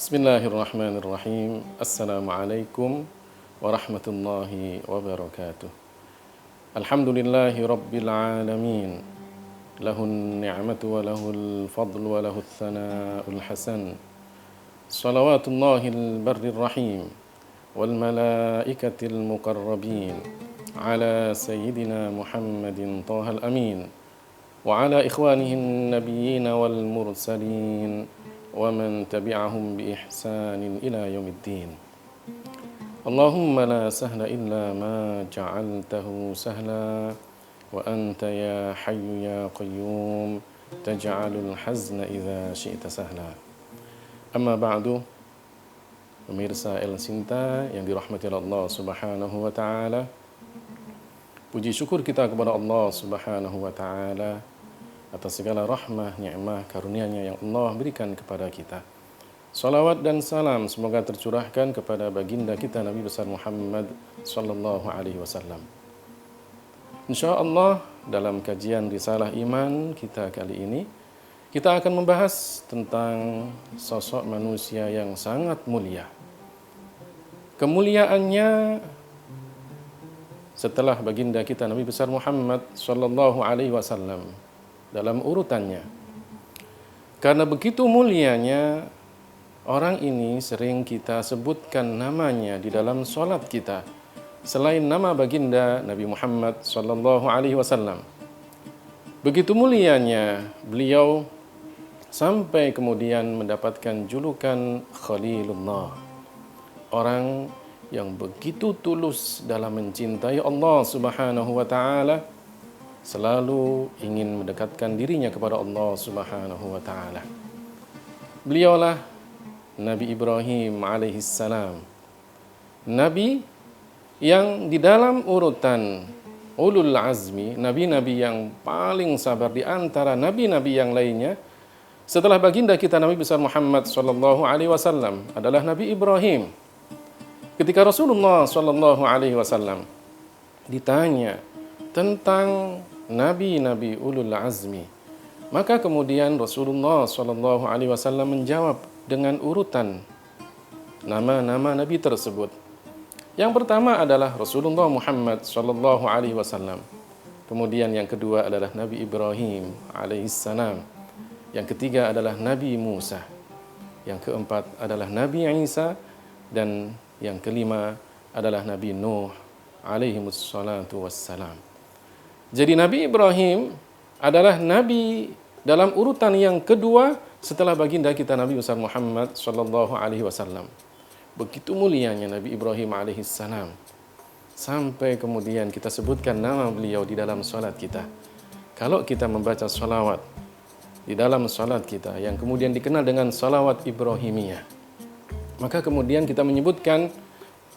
Bismillahirrahmanirrahim. Assalamualaikum warahmatullahi wabarakatuh. Alhamdulillahi rabbil alamin. Lahun ni'matu wa lahul fadlu wa lahul thana'ul hasan. Salawatullahil barrir rahim wal malaikatil muqarrabin ala sayyidina Muhammadin tahal amin wa ala ikhwanihin nabiyyin wal mursalin wa man tabi'ahum bi ihsanin ila yaumiddin. Allahumma la sahla illa ma ja'altahu sahla wa anta ya hayyu ya qayyum taj'alul hazna idza syi'ta sahla. Amma ba'du, pemirsa El Sinta yang dirahmati Allah Subhanahu wa taala. Puji syukur kita kepada Allah Subhanahu wa taala atas segala rahmah, nikmah, karunia-Nya yang Allah berikan kepada kita. Salawat dan salam semoga tercurahkan kepada baginda kita Nabi besar Muhammad sallallahu alaihi wasallam. Insyaallah dalam kajian Risalah Iman kita kali ini kita akan membahas tentang sosok manusia yang sangat mulia. Kemuliaannya setelah baginda kita Nabi besar Muhammad sallallahu alaihi wasallam dalam urutannya. Karena begitu mulianya, orang ini sering kita sebutkan namanya di dalam sholat kita selain nama baginda Nabi Muhammad sallallahu alaihi wasallam. Begitu mulianya beliau sampai kemudian mendapatkan julukan Khalilullah. Orang yang begitu tulus dalam mencintai Allah Subhanahu wa taala, selalu ingin mendekatkan dirinya kepada Allah Subhanahu wa taala. Beliaulah Nabi Ibrahim alaihissalam. Nabi yang di dalam urutan ulul azmi, nabi-nabi yang paling sabar di antara nabi-nabi yang lainnya, setelah baginda kita Nabi besar Muhammad sallallahu alaihi wasallam adalah Nabi Ibrahim. Ketika Rasulullah sallallahu alaihi wasallam ditanya tentang nabi-nabi ulul azmi, maka kemudian Rasulullah sallallahu alaihi wasallam menjawab dengan urutan nama-nama nabi tersebut. Yang pertama adalah Rasulullah Muhammad sallallahu alaihi wasallam. Kemudian yang kedua adalah Nabi Ibrahim alaihissalam. Yang ketiga adalah Nabi Musa. Yang keempat adalah Nabi Isa, dan yang kelima adalah Nabi Nuh alaihimussalatu wassalam. Jadi Nabi Ibrahim adalah nabi dalam urutan yang kedua setelah baginda kita Nabi besar Muhammad sallallahu alaihi wasallam. Begitu mulianya Nabi Ibrahim alaihissalam sampai kemudian kita sebutkan nama beliau di dalam salat kita. Kalau kita membaca salawat di dalam salat kita yang kemudian dikenal dengan salawat Ibrahimiyah, maka kemudian kita menyebutkan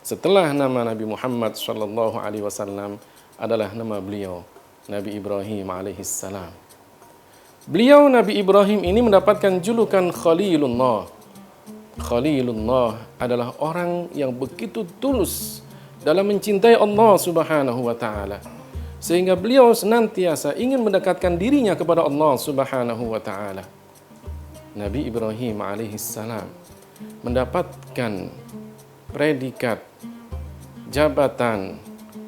setelah nama Nabi Muhammad sallallahu alaihi wasallam adalah nama beliau Nabi Ibrahim alaihissalam. Beliau Nabi Ibrahim ini mendapatkan julukan Khalilullah. Khalilullah adalah orang yang begitu tulus dalam mencintai Allah Subhanahu wa taala, sehingga beliau senantiasa ingin mendekatkan dirinya kepada Allah Subhanahu wa taala. Nabi Ibrahim alaihissalam mendapatkan predikat, jabatan,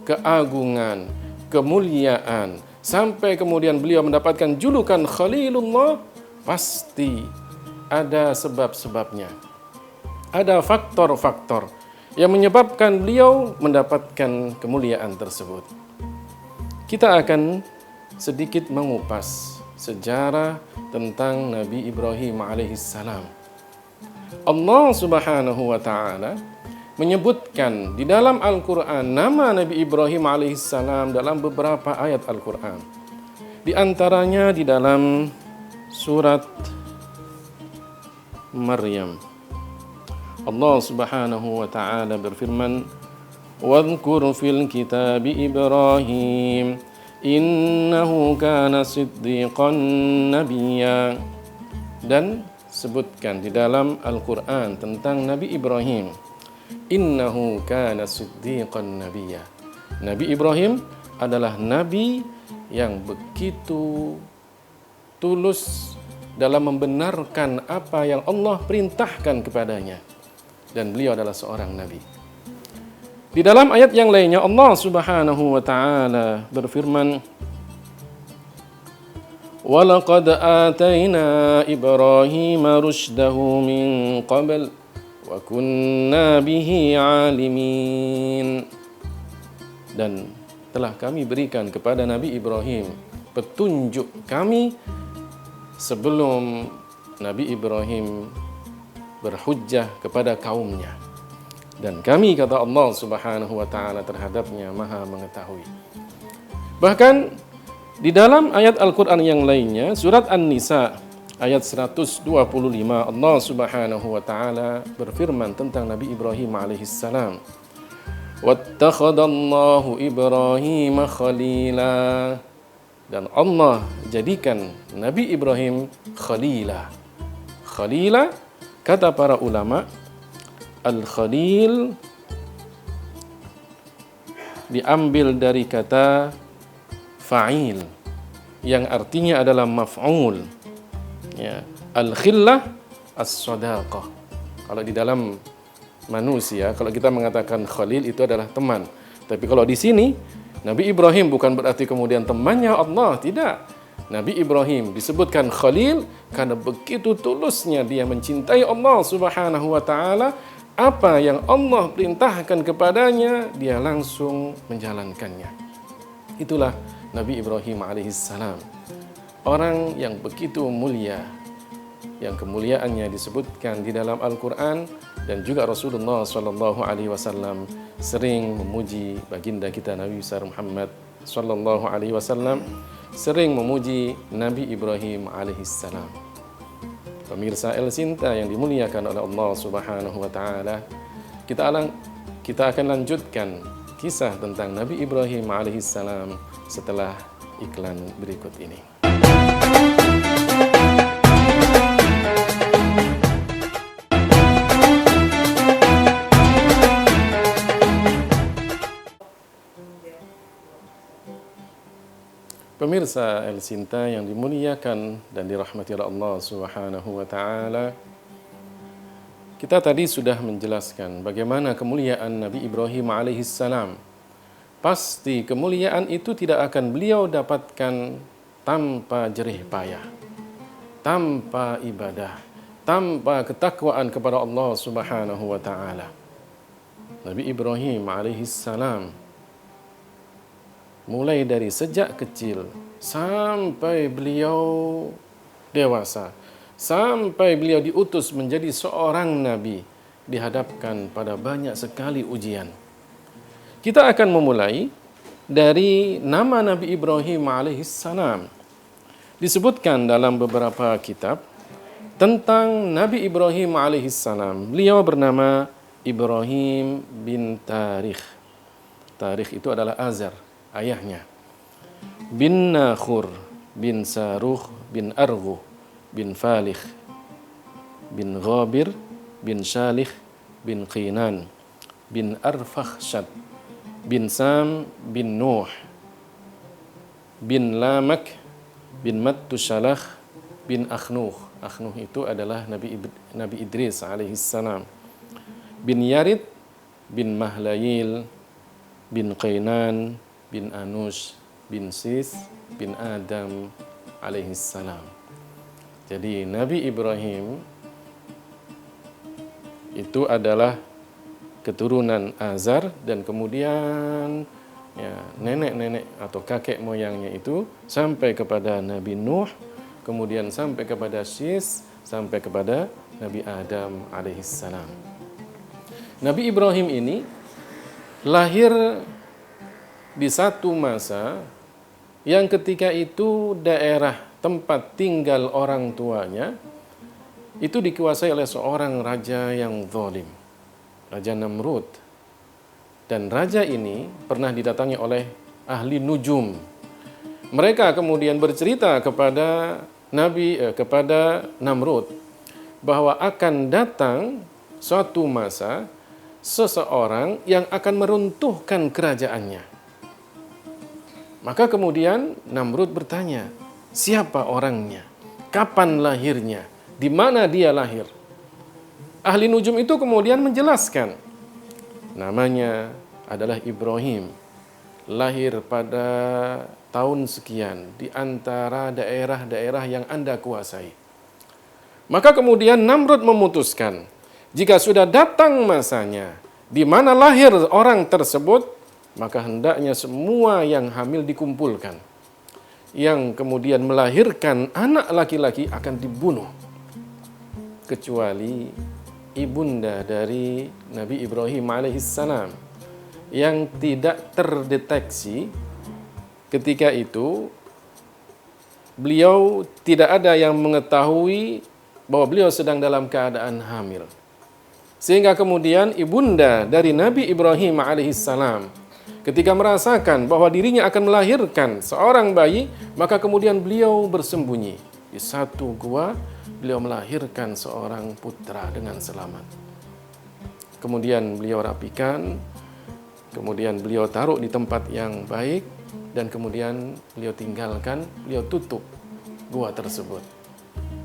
keagungan, kemuliaan, sampai kemudian beliau mendapatkan julukan Khalilullah, pasti ada sebab-sebabnya. Ada faktor-faktor yang menyebabkan beliau mendapatkan kemuliaan tersebut. Kita akan sedikit mengupas sejarah tentang Nabi Ibrahim alaihissalam. Allah Subhanahu wa taala menyebutkan di dalam Al-Quran nama Nabi Ibrahim alaihissalam dalam beberapa ayat Al-Quran. Di antaranya di dalam surat Maryam. Allah Subhanahu wa taala berfirman, "Wadhkur fil kitabi Ibrahim, innahu kana siddiqan nabiyya." Dan sebutkan di dalam Al-Quran tentang Nabi Ibrahim, innahu kana siddiqan nabiyya. Nabi Ibrahim adalah nabi yang begitu tulus dalam membenarkan apa yang Allah perintahkan kepadanya. Dan beliau adalah seorang nabi. Di dalam ayat yang lainnya Allah Subhanahu wa taala berfirman, "Walaqad atayna Ibrahima rusydahu min qabl wa kunna bihi 'alimin." Dan telah kami berikan kepada Nabi Ibrahim petunjuk kami sebelum Nabi Ibrahim berhujjah kepada kaumnya. Dan kami, kata Allah Subhanahu wa taala, terhadapnya Maha mengetahui. Bahkan di dalam ayat Al-Qur'an yang lainnya, surat An-Nisa ayat 125, Allah Subhanahu wa taala berfirman tentang Nabi Ibrahim alaihissalam. Wattakhadallahu Ibrahim khalila. Dan Allah jadikan Nabi Ibrahim khalila. Khalila, kata para ulama, al-khalil diambil dari kata fa'il yang artinya adalah maf'ul. Ya, al-khillah as-sadaqah. Kalau di dalam manusia, kalau kita mengatakan khalil itu adalah teman. Tapi kalau di sini Nabi Ibrahim bukan berarti kemudian temannya Allah, tidak. Nabi Ibrahim disebutkan khalil karena begitu tulusnya dia mencintai Allah Subhanahu wa taala. Apa yang Allah perintahkan kepadanya, dia langsung menjalankannya. Itulah Nabi Ibrahim alaihissalam. Orang yang begitu mulia, yang kemuliaannya disebutkan di dalam Al-Quran, dan juga Rasulullah Shallallahu Alaihi Wasallam sering memuji baginda kita Nabi besar Muhammad Shallallahu Alaihi Wasallam, sering memuji Nabi Ibrahim alaihissalam. Pemirsa El Sinta yang dimuliakan oleh Allah Subhanahu Wa Taala, kita akan lanjutkan kisah tentang Nabi Ibrahim alaihissalam setelah iklan berikut ini. Pemirsa El Sinta yang dimuliakan dan dirahmati oleh Allah Subhanahu wa taala, kita tadi sudah menjelaskan bagaimana kemuliaan Nabi Ibrahim alaihissalam. Pasti kemuliaan itu tidak akan beliau dapatkan tanpa jerih payah, tanpa ibadah, tanpa ketakwaan kepada Allah Subhanahu wa taala. Nabi Ibrahim alaihissalam mulai dari sejak kecil sampai beliau dewasa, sampai beliau diutus menjadi seorang nabi, dihadapkan pada banyak sekali ujian. Kita akan memulai dari nama Nabi Ibrahim alaihissalam. Disebutkan dalam beberapa kitab tentang Nabi Ibrahim alaihissalam. Beliau bernama Ibrahim bin Tarikh. Tarikh itu adalah Azar, ayahnya. Bin Nakhur, bin Saruh, bin Arghu, bin Falih, bin Ghabir, bin Shalih, bin Qinan, bin Arfakhshad, bin Sam, bin Nuh, bin Lamak, bin Mattushalah, bin Akhnuh. Akhnuh itu adalah Nabi Idris alaihissalam. Bin Yarid, bin Mahlayil, bin Qinan, bin Anush, bin Sis, bin Adam alaihissalam. Jadi Nabi Ibrahim itu adalah keturunan Azar, dan kemudian nenek-nenek atau kakek moyangnya itu sampai kepada Nabi Nuh, kemudian sampai kepada Sis, sampai kepada Nabi Adam alaihissalam. Nabi Ibrahim ini lahir di satu masa yang ketika itu daerah tempat tinggal orang tuanya itu dikuasai oleh seorang raja yang zalim, Raja Namrud. Dan raja ini pernah didatangi oleh ahli nujum. Mereka kemudian bercerita kepada kepada Namrud bahwa akan datang suatu masa seseorang yang akan meruntuhkan kerajaannya. Maka kemudian Namrud bertanya, siapa orangnya? kapan lahirnya, di mana dia lahir. Ahli nujum itu kemudian menjelaskan, namanya adalah Ibrahim, lahir pada tahun sekian di antara daerah-daerah yang Anda kuasai. Maka kemudian Namrud memutuskan, jika sudah datang masanya di mana lahir orang tersebut, maka hendaknya semua yang hamil dikumpulkan. Yang kemudian melahirkan anak laki-laki akan dibunuh, kecuali ibunda dari Nabi Ibrahim alaihissalam yang tidak terdeteksi. Ketika itu beliau tidak ada yang mengetahui bahwa beliau sedang dalam keadaan hamil. Sehingga kemudian ibunda dari Nabi Ibrahim alaihissalam ketika merasakan bahwa dirinya akan melahirkan seorang bayi, maka kemudian beliau bersembunyi di satu gua. Beliau melahirkan seorang putra dengan selamat. Kemudian beliau rapikan, kemudian beliau taruh di tempat yang baik, dan kemudian beliau tinggalkan, beliau tutup gua tersebut.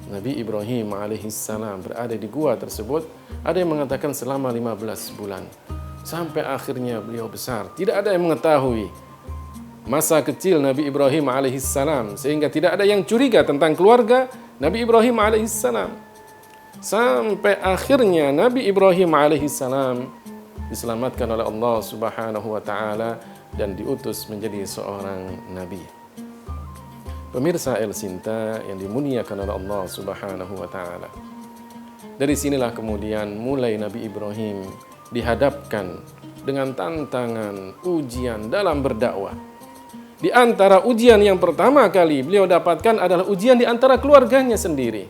Nabi Ibrahim alaihissalam berada di gua tersebut, ada yang mengatakan selama 15 bulan. Sampai akhirnya beliau besar. Tidak ada yang mengetahui masa kecil Nabi Ibrahim alaihissalam, sehingga tidak ada yang curiga tentang keluarga Nabi Ibrahim alaihissalam. Sampai akhirnya Nabi Ibrahim alaihissalam diselamatkan oleh Allah Subhanahu wa taala dan diutus menjadi seorang nabi. Pemirsa El Sinta yang dimuliakan oleh Allah Subhanahu wa taala. Dari sinilah kemudian mulai Nabi Ibrahim dihadapkan dengan tantangan, ujian dalam berdakwah. Di antara ujian yang pertama kali beliau dapatkan adalah ujian di antara keluarganya sendiri.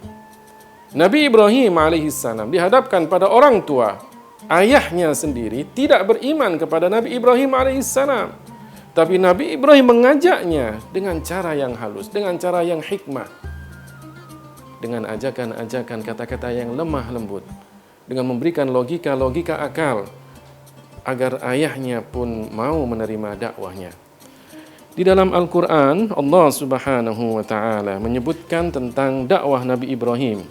Nabi Ibrahim alaihissalam dihadapkan pada orang tua, ayahnya sendiri tidak beriman kepada Nabi Ibrahim alaihissalam. Tapi Nabi Ibrahim mengajaknya dengan cara yang halus, dengan cara yang hikmah, dengan ajakan-ajakan kata-kata yang lemah lembut, dengan memberikan logika-logika akal, agar ayahnya pun mau menerima dakwahnya. Di dalam Al-Quran, Allah Subhanahu wa ta'ala menyebutkan tentang dakwah Nabi Ibrahim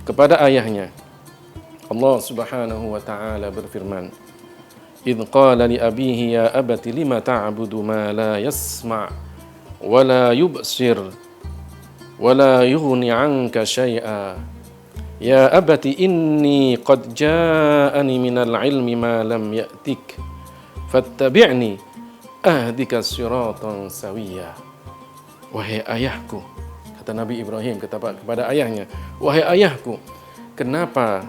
kepada ayahnya. Allah Subhanahu wa ta'ala berfirman, "Idh qala li abihi ya abati lima ta'budu ma la yasma' wa la yubsir wa la yughni 'anka syai'a. Ya abati inni qad ja'ani minal ilmi ma lam ya'tik fattabi'ni ahdika siratan sawiyya." Wahai ayahku, kata Nabi Ibrahim kepada ayahnya, wahai ayahku, kenapa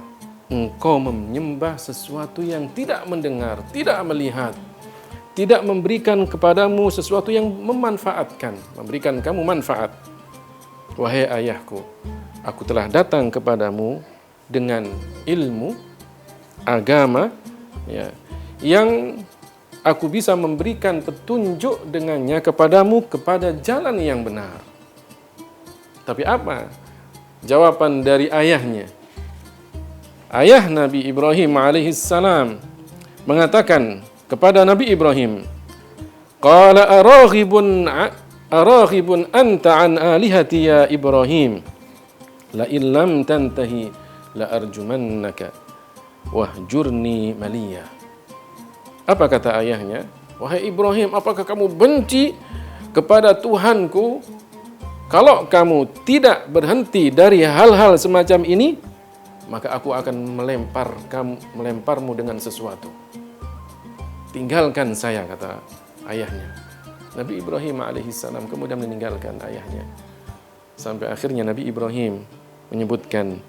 engkau menyembah sesuatu yang tidak mendengar, tidak melihat, tidak memberikan kepadamu sesuatu yang memanfaatkan, memberikan kamu manfaat? Wahai ayahku, aku telah datang kepadamu dengan ilmu agama, ya, yang aku bisa memberikan petunjuk dengannya kepadamu kepada jalan yang benar. Tapi apa jawaban dari ayahnya? Ayah Nabi Ibrahim alaihissalam mengatakan kepada Nabi Ibrahim, "Qala araghibun anta an alihati ya Ibrahim, la illam tantahi la arjumannaka wahjurni maliya." Apa kata ayahnya? Wahai Ibrahim, apakah kamu benci kepada Tuhanku? Kalau kamu tidak berhenti dari hal-hal semacam ini, maka aku akan melemparmu dengan sesuatu. Tinggalkan saya, kata ayahnya. Nabi Ibrahim alaihissalam kemudian meninggalkan ayahnya. Sampai akhirnya Nabi Ibrahim menyebutkan,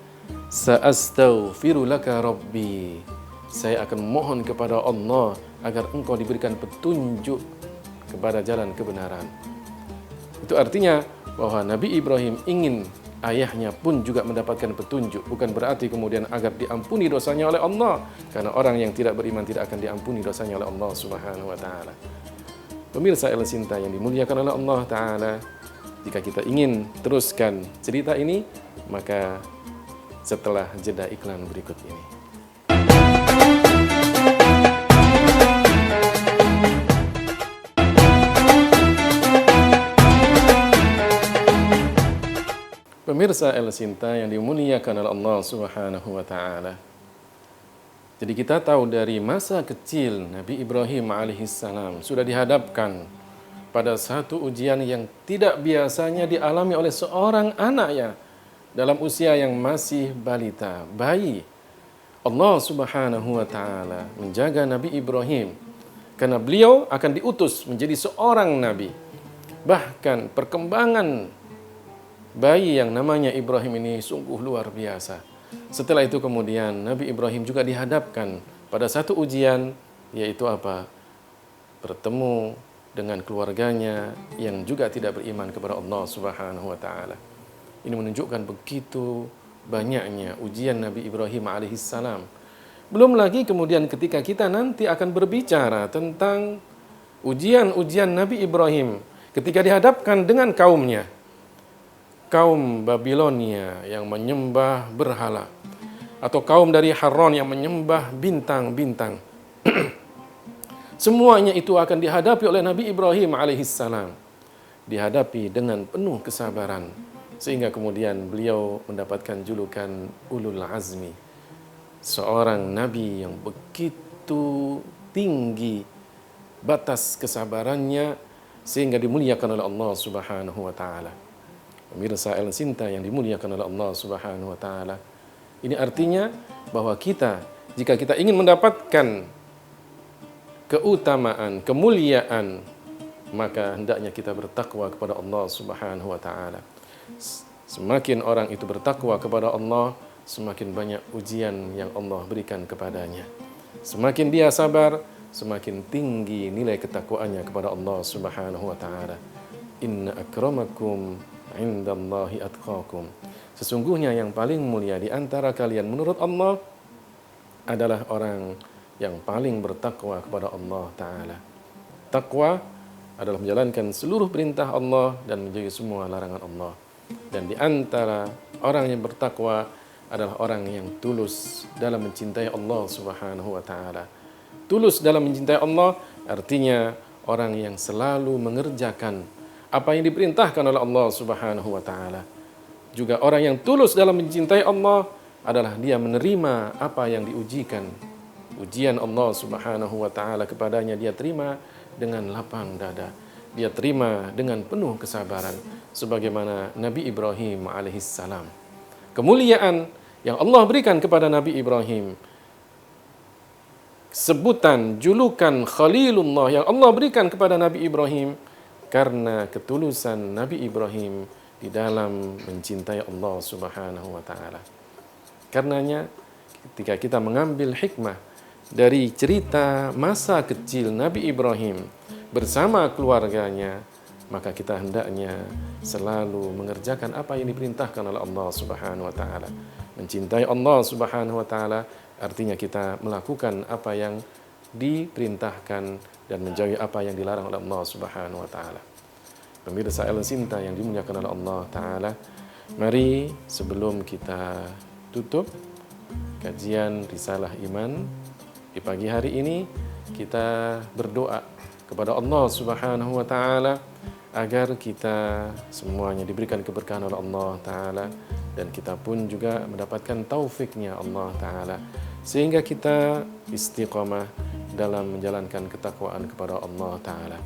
"Sa'astaghfiru laka rabbi." Saya akan mohon kepada Allah agar engkau diberikan petunjuk kepada jalan kebenaran. Itu artinya bahwa Nabi Ibrahim ingin ayahnya pun juga mendapatkan petunjuk. Bukan berarti kemudian agar diampuni dosanya oleh Allah. Karena orang yang tidak beriman tidak akan diampuni dosanya oleh Allah Subhanahu wa ta'ala. Pemirsa El Sinta yang dimuliakan oleh Allah Ta'ala, jika kita ingin teruskan cerita ini, maka setelah jeda iklan berikut ini. Pemirsa El Sinta yang dimuliakan oleh Allah Subhanahu wa taala. Jadi kita tahu dari masa kecil Nabi Ibrahim alaihissalam sudah dihadapkan pada satu ujian yang tidak biasanya dialami oleh seorang anaknya dalam usia yang masih balita, bayi. Allah Subhanahu wa taala menjaga Nabi Ibrahim karena beliau akan diutus menjadi seorang nabi. Bahkan perkembangan bayi yang namanya Ibrahim ini sungguh luar biasa. Setelah itu kemudian Nabi Ibrahim juga dihadapkan pada satu ujian, yaitu apa? Bertemu dengan keluarganya yang juga tidak beriman kepada Allah Subhanahu wa taala. Ini menunjukkan begitu banyaknya ujian Nabi Ibrahim alaihissalam. Belum lagi kemudian ketika kita nanti akan berbicara tentang ujian-ujian Nabi Ibrahim ketika dihadapkan dengan kaumnya. Kaum Babilonia yang menyembah berhala, atau kaum dari Haran yang menyembah bintang-bintang. Semuanya itu akan dihadapi oleh Nabi Ibrahim alaihissalam. Dihadapi dengan penuh kesabaran. Sehingga kemudian beliau mendapatkan julukan Ulul Azmi. Seorang Nabi yang begitu tinggi batas kesabarannya sehingga dimuliakan oleh Allah Subhanahu wa taala. Pemirsa El Sinta yang dimuliakan oleh Allah Subhanahu wa taala. Ini artinya bahwa kita, jika kita ingin mendapatkan keutamaan, kemuliaan, maka hendaknya kita bertakwa kepada Allah Subhanahu wa taala. Semakin orang itu bertakwa kepada Allah, semakin banyak ujian yang Allah berikan kepadanya. Semakin dia sabar, semakin tinggi nilai ketakwaannya kepada Allah Subhanahu wa taala. Inna akramakum indallahi atqakum. Sesungguhnya yang paling mulia di antara kalian menurut Allah adalah orang yang paling bertakwa kepada Allah Ta'ala. Takwa adalah menjalankan seluruh perintah Allah dan menjauhi semua larangan Allah. Dan di antara orang yang bertakwa adalah orang yang tulus dalam mencintai Allah Subhanahu wa taala. Tulus dalam mencintai Allah artinya orang yang selalu mengerjakan apa yang diperintahkan oleh Allah Subhanahu wa taala. Juga orang yang tulus dalam mencintai Allah adalah dia menerima apa yang diujikan. Ujian Allah Subhanahu wa taala kepadanya dia terima dengan lapang dada. Dia terima dengan penuh kesabaran sebagaimana Nabi Ibrahim alaihissalam. Kemuliaan yang Allah berikan kepada Nabi Ibrahim, sebutan julukan Khalilullah yang Allah berikan kepada Nabi Ibrahim karena ketulusan Nabi Ibrahim di dalam mencintai Allah Subhanahu wa taala. Karenanya ketika kita mengambil hikmah dari cerita masa kecil Nabi Ibrahim bersama keluarganya, maka kita hendaknya selalu mengerjakan apa yang diperintahkan oleh Allah Subhanahu wa taala. Mencintai Allah Subhanahu wa taala artinya kita melakukan apa yang diperintahkan dan menjauhi apa yang dilarang oleh Allah Subhanahu wa taala. Pemirsa El Sinta yang dimuliakan oleh Allah taala, mari sebelum kita tutup kajian Risalah Iman di pagi hari ini, kita berdoa kepada Allah Subhanahu wa taala agar kita semuanya diberikan keberkahan oleh Allah taala dan kita pun juga mendapatkan taufiknya Allah taala sehingga kita istiqamah dalam menjalankan ketakwaan kepada Allah Ta'ala.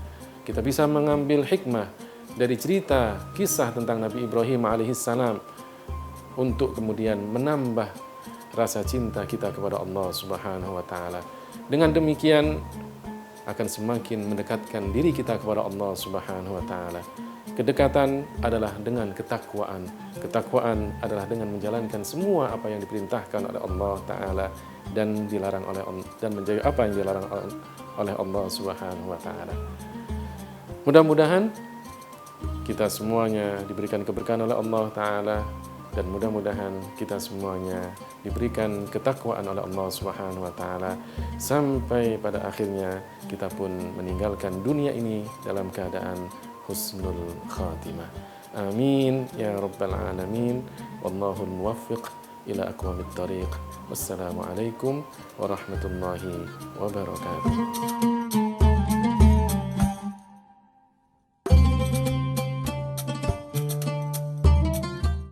Kita bisa mengambil hikmah dari cerita kisah tentang Nabi Ibrahim alaihissalam untuk kemudian menambah rasa cinta kita kepada Allah Subhanahu wa Ta'ala. Dengan demikian akan semakin mendekatkan diri kita kepada Allah Subhanahu wa Ta'ala. Kedekatan adalah dengan ketakwaan. Ketakwaan adalah dengan menjalankan semua apa yang diperintahkan oleh Allah Ta'ala dan dilarang oleh dan menjauhi apa yang dilarang oleh Allah Subhanahu wa taala. Mudah-mudahan kita semuanya diberikan keberkahan oleh Allah taala dan mudah-mudahan kita semuanya diberikan ketakwaan oleh Allah Subhanahu wa taala sampai pada akhirnya kita pun meninggalkan dunia ini dalam keadaan husnul khatimah. Amin ya rabbal alamin. Wallahul muwaffiq ila aqwamit thariq. Wassalamualaikum warahmatullahi wabarakatuh.